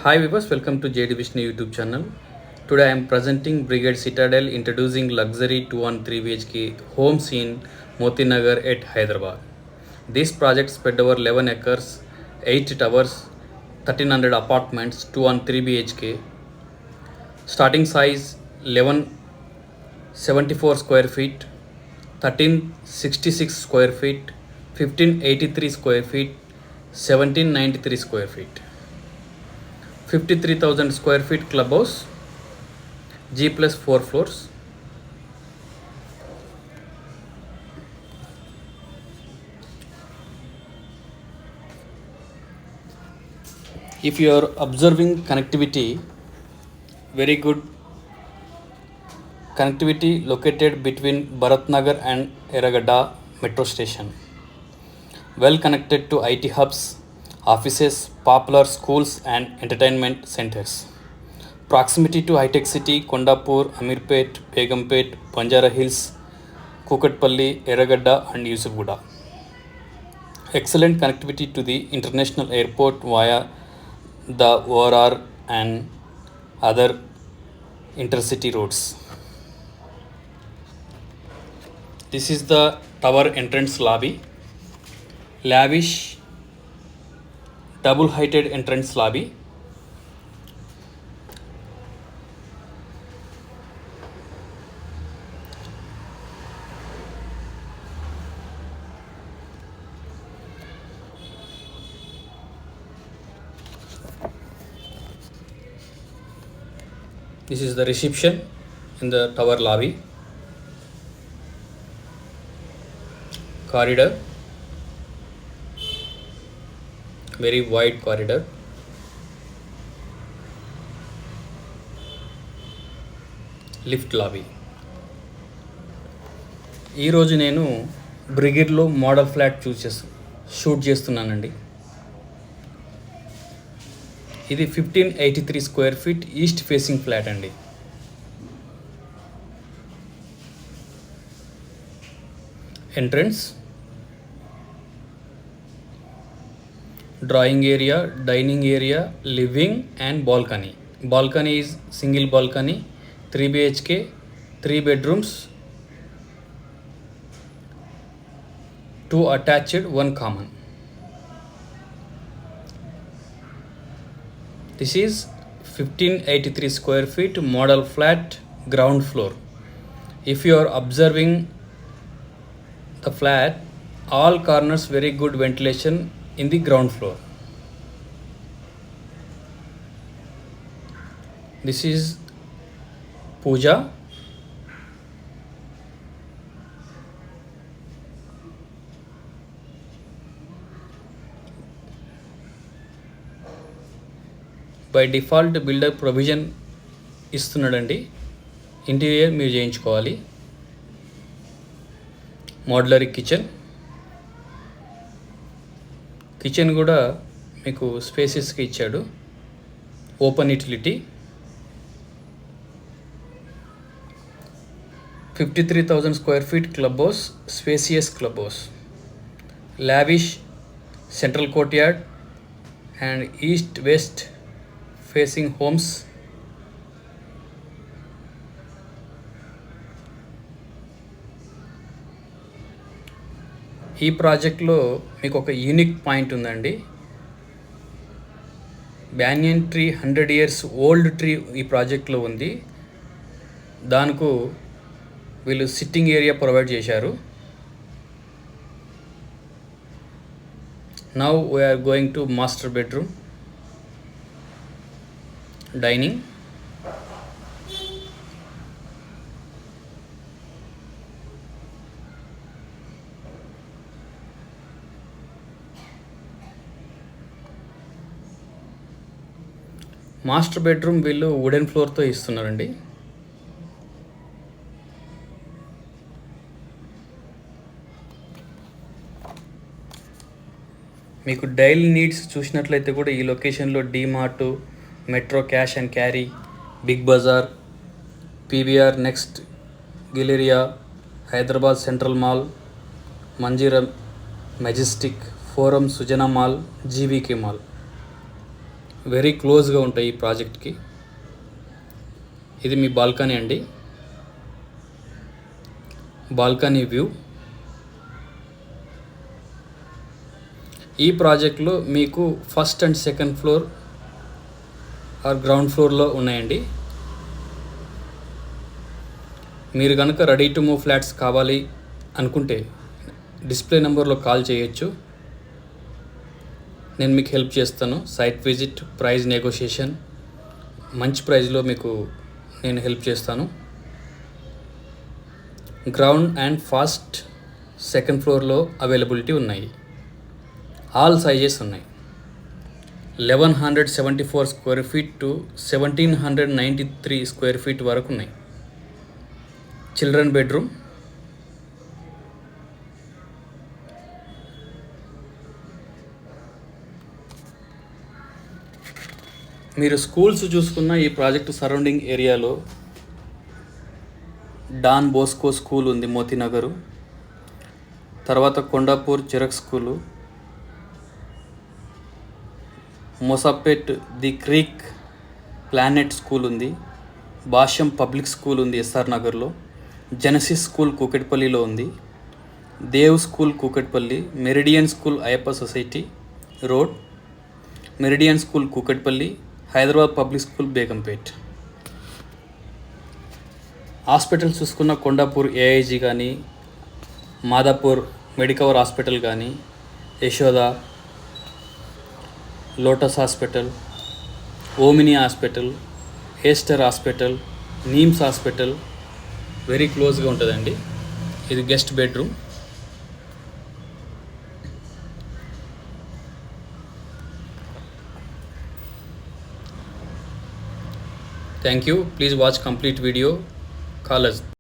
Hi viewers, welcome to JD Vishnu YouTube channel. Today I am presenting Brigade Citadel introducing luxury 2 and 3 BHK homes in Moti Nagar at Hyderabad. This project spread over 11 acres, 8 towers, 1300 apartments, 2 and 3 BHK. Starting size 1174 square feet, 1366 square feet, 1583 square feet, 1793 square feet. 53,000 square feet clubhouse, G plus 4 floors. If you are observing connectivity, very good connectivity located between Bharatnagar and Eragadda metro station. Well connected to IT hubs, offices, popular schools and entertainment centers. Proximity to high-tech city, Kondapur, Amirpet, Begumpet, Banjara Hills, Kukatpalli, Eragadda and Yusufguda. Excellent connectivity to the international airport via the ORR and other intercity roads. This is the tower entrance lobby. Lavish double-heighted entrance lobby. This is the reception in the tower lobby. Corridor, very wide corridor. Lift lobby. ఈరోజు నేను బ్రిగేడ్లో model flat shoot చేస్తున్నానండి. ఇది 1583 square feet east facing flat అండి. Entrance, drawing area, dining area, living and balcony. Balcony is single balcony, 3 BHK, 3 bedrooms, 2 attached, 1 common. This is 1583 square feet model flat, ground floor. If you are observing the flat, all corners very good ventilation in the ground floor. This is puja. By default builder provision ఇస్తున్నాడండి, interior మీరు చేయించుకోవాలి. Modular kitchen కూడా మీకు స్పేసెస్కి ఇచ్చాడు. Open utility. 53,000 square feet clubhouse, spacious clubhouse. Lavish central courtyard and east-west facing homes. ఈ ప్రాజెక్ట్లో మీకు ఒక యూనిక్ పాయింట్ ఉందండి. Banyan tree 100 years old tree ఈ ప్రాజెక్ట్లో ఉంది. దానికి వీళ్ళు సిట్టింగ్ ఏరియా ప్రొవైడ్ చేశారు. Now we're going to master bedroom, dining. Master bedroom వీళ్ళు వుడెన్ ఫ్లోర్తో ఇస్తున్నారండి. మీకు డైలీ నీడ్స్ చూసినట్లయితే కూడా ఈ లొకేషన్లో DMart, Metro Cash and Carry, Big Bazaar, PVR Next, Galleria, Hyderabad Central Mall, Manjeera Majestic, Forum, Sujana Mall, GVK Mall very క్లోజ్గా ఉంటాయి ఈ ప్రాజెక్ట్కి. ఇది మీ బాల్కనీ అండి, బాల్కనీ వ్యూ. ఈ ప్రాజెక్ట్లో మీకు first and second floor or ground ఫ్లోర్లో ఉన్నాయండి. మీరు కనుక రెడీ టు మూవ్ ఫ్లాట్స్ కావాలి అనుకుంటే డిస్ప్లే నెంబర్లో కాల్ చేయొచ్చు. నేను మీకు హెల్ప్ చేస్తాను. సైట్ విజిట్, ప్రైస్ నెగోషియేషన్, మంచి ప్రైస్లో మీకు నేను హెల్ప్ చేస్తాను. గ్రౌండ్ అండ్ ఫస్ట్ సెకండ్ ఫ్లోర్లో అవైలబిలిటీ ఉన్నాయి. ఆల్ సైజెస్ ఉన్నాయి. 1174 square feet to 1793 square feet వరకు ఉన్నాయి. చిల్డ్రన్ బెడ్రూమ్, మీరు స్కూల్స్ చూసుకున్న ఈ ప్రాజెక్టు సరౌండింగ్ ఏరియాలో డాన్ బోస్కో స్కూల్ ఉంది మోతీనగరు, తర్వాత కొండాపూర్ జిరక్ school, Moosapet the Creek Planet school ఉంది, భాష్యం పబ్లిక్ స్కూల్ ఉంది ఎస్ఆర్ నగర్లో, జెనసిస్ స్కూల్ కూకట్పల్లిలో ఉంది, Dev school Kukatpally, Meridian school Ayyappa society road, Meridian school Kukatpally, Hyderabad public school Begumpet. Hospital చూసుకున్న కొండాపూర్ ఏఐజీ కానీ, మాదాపూర్ మెడికవర్ హాస్పిటల్ కానీ, Yashoda, lotus hospital, omni hospital, Aster hospital, NIMS hospital very క్లోజ్గా ఉంటుందండి. ఇది guest bedroom. Thank you. Please watch complete video. Call us.